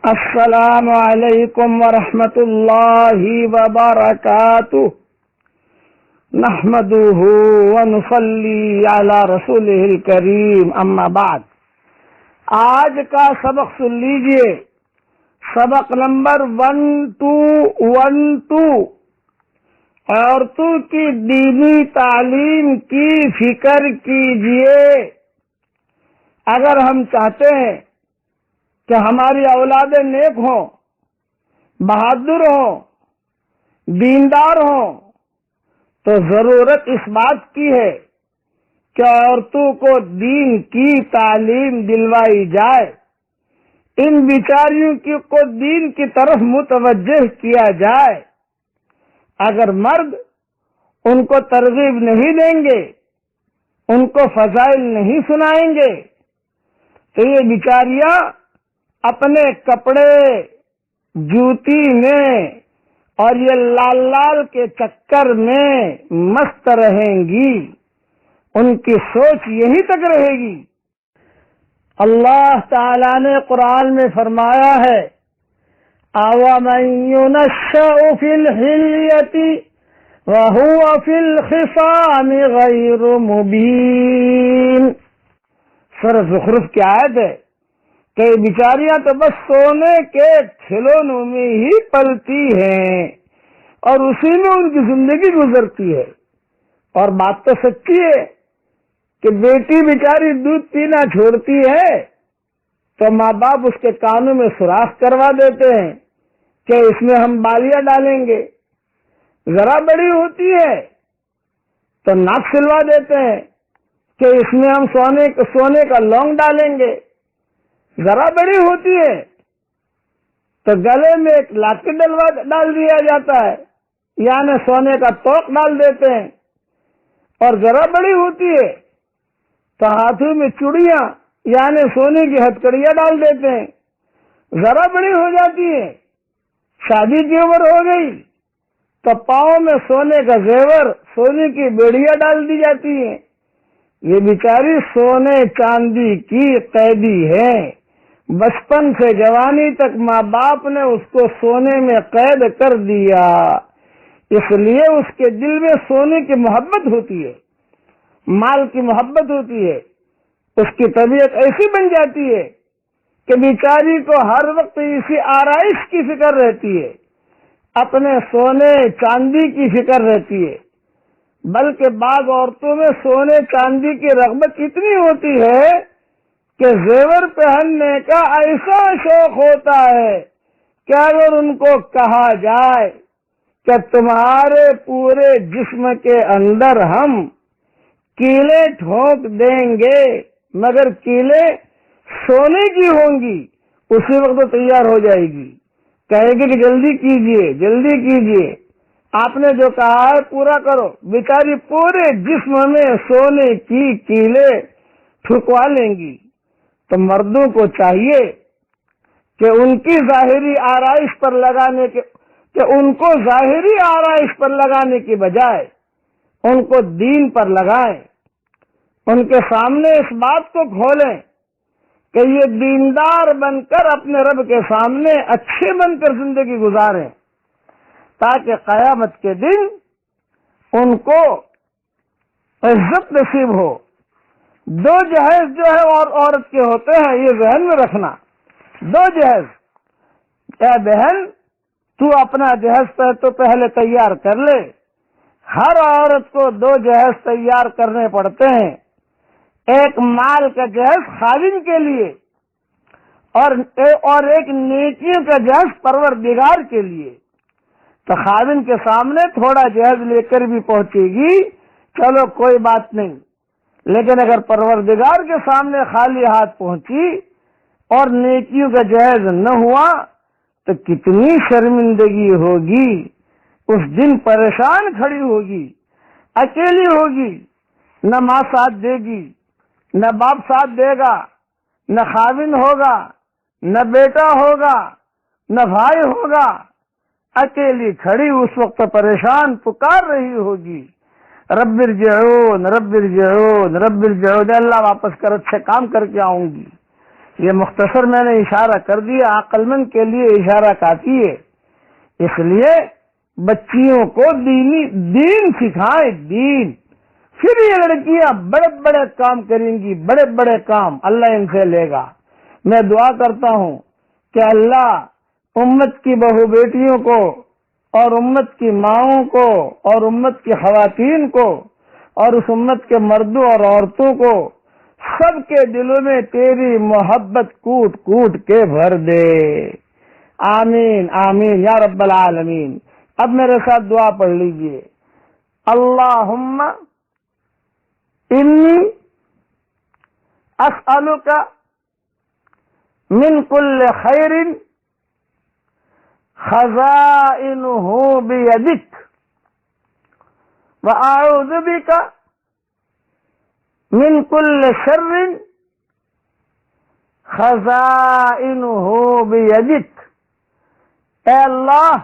السلام علیکم ورحمۃ اللہ وبرکاتہ نحمده ونصلی علی رسولہ الکریم اما بعد۔ آج کا سبق سن لیجئے، سبق نمبر 1212، عورتوں کی دینی تعلیم کی فکر کیجئے۔ اگر ہم چاہتے ہیں کہ ہماری اولادیں نیک ہوں، بہادر ہوں، دیندار ہوں، تو ضرورت اس بات کی ہے کہ عورتوں کو دین کی تعلیم دلوائی جائے، ان بیچاریوں کو دین کی طرف متوجہ کیا جائے۔ اگر مرد ان کو ترغیب نہیں دیں گے، ان کو فضائل نہیں سنائیں گے، تو یہ بیچاریاں اپنے کپڑے، جوتی میں اور یہ لال لال کے چکر میں مست رہیں گی، ان کی سوچ یہی تک رہے گی۔ اللہ تعالی نے قرآن میں فرمایا ہے، أَوَمَن يُنَشَّأُ فِي الْحِلْيَةِ وَهُوَ فِي الْخِصَامِ غَيْرُ مُبِينٍ۔ سورہ زخرف کی آیت ہے کہ بیچاریاں تو بس سونے کے کھلونوں میں ہی پلتی ہیں اور اسی میں ان کی زندگی گزرتی ہے۔ اور بات تو سچی ہے کہ بیٹی بیچاری دودھ پینا چھوڑتی ہے تو ماں باپ اس کے کانوں میں سوراخ کروا دیتے ہیں کہ اس میں ہم بالیاں ڈالیں گے۔ ذرا بڑی ہوتی ہے تو ناک سلوا دیتے ہیں کہ اس میں ہم سونے کا لونگ ڈالیں گے۔ ذرا بڑی ہوتی ہے تو گلے میں ایک لاکٹ ڈال دیا جاتا ہے، یعنی سونے کا توق ڈال دیتے ہیں۔ اور ذرا بڑی ہوتی ہے تو ہاتھوں میں چوڑیاں یعنی سونے کی ہتھکڑیاں ڈال دیتے ہیں۔ ذرا بڑی ہو جاتی ہے، شادی کی عمر ہو گئی تو پاؤں میں سونے کا زیور، سونے کی بیڑیاں ڈال دی جاتی ہیں۔ یہ بیچاری سونے چاندی کی قیدی ہے۔ بچپن سے جوانی تک ماں باپ نے اس کو سونے میں قید کر دیا، اس لیے اس کے دل میں سونے کی محبت ہوتی ہے، مال کی محبت ہوتی ہے۔ اس کی طبیعت ایسی بن جاتی ہے کہ بیچاری کو ہر وقت اسی آرائش کی فکر رہتی ہے، اپنے سونے چاندی کی فکر رہتی ہے۔ بلکہ بعض عورتوں میں سونے چاندی کی رغبت اتنی ہوتی ہے کہ زیور پہننے کا ایسا شوق ہوتا ہے کہ اگر ان کو کہا جائے کہ تمہارے پورے جسم کے اندر ہم کیلیں ٹھونک دیں گے مگر کیلیں سونے کی ہوں گی، اسی وقت تیار ہو جائے گی، کہے گی کہ جلدی کیجئے جلدی کیجئے، آپ نے جو کہا ہے پورا کرو۔ بیچاری پورے جسم میں سونے کی کیلیں ٹھکوا لیں گی۔ تو مردوں کو چاہیے کہ ان کی ظاہری آرائش پر لگانے کی بجائے ان کو دین پر لگائیں، ان کے سامنے اس بات کو کھولیں کہ یہ دیندار بن کر اپنے رب کے سامنے اچھے بن کر زندگی گزاریں، تاکہ قیامت کے دن ان کو عزت نصیب ہو۔ دو جہیز جو ہے اور عورت کے ہوتے ہیں، یہ ذہن میں رکھنا۔ دو جہیز، اے بہن تو اپنا جہیز تو پہلے تیار کر لے۔ ہر عورت کو دو جہیز تیار کرنے پڑتے ہیں، ایک مال کا جہیز خاوند کے لیے اور ایک نیکیوں کا جہیز پروردگار کے لیے۔ تو خاوند کے سامنے تھوڑا جہیز لے کر بھی پہنچے گی، چلو کوئی بات نہیں، لیکن اگر پروردگار کے سامنے خالی ہاتھ پہنچی اور نیکیوں کا جہیز نہ ہوا تو کتنی شرمندگی ہوگی۔ اس دن پریشان کھڑی ہوگی، اکیلی ہوگی، نہ ماں ساتھ دے گی، نہ باپ ساتھ دے گا، نہ خاوند ہوگا، نہ بیٹا ہوگا، نہ بھائی ہوگا، اکیلی کھڑی اس وقت پریشان پکار رہی ہوگی، رب ارجعون رب ارجعون رب ارجعون، اللہ واپس کر، اچھے کام کر کے آؤں گی۔ یہ مختصر میں نے اشارہ کر دیا، عقل مند کے لیے اشارہ کافی ہے۔ اس لیے بچیوں کو دین سکھائیں، دین، پھر یہ لڑکیاں بڑے بڑے کام کریں گی، بڑے بڑے کام اللہ ان سے لے گا۔ میں دعا کرتا ہوں کہ اللہ امت کی بہو بیٹیوں کو اور امت کی ماؤں کو اور امت کی خواتین کو اور اس امت کے مردوں اور عورتوں کو سب کے دلوں میں تیری محبت کوٹ کوٹ کے بھر دے۔ آمین آمین یا رب العالمین۔ اب میرے ساتھ دعا پڑھ لیجئے۔ اللہم انی اسألک من کل خیر خزائنہ بیدک واعوذ بک من کل شر خزائنہ بیدک۔ اے اللہ،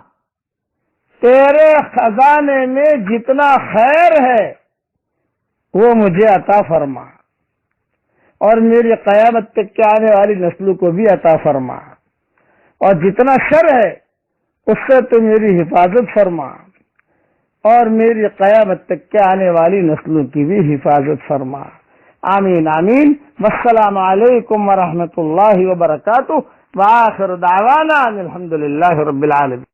تیرے خزانے میں جتنا خیر ہے وہ مجھے عطا فرما، اور میری قیامت تک کے آنے والی نسلوں کو بھی عطا فرما، اور جتنا شر ہے اس سے تو میری حفاظت فرما، اور میری قیامت تک کے آنے والی نسلوں کی بھی حفاظت فرما۔ آمین آمین۔ والسلام علیکم ورحمۃ اللہ وبرکاتہ، وآخر دعوانا ان الحمد للہ رب العالمین۔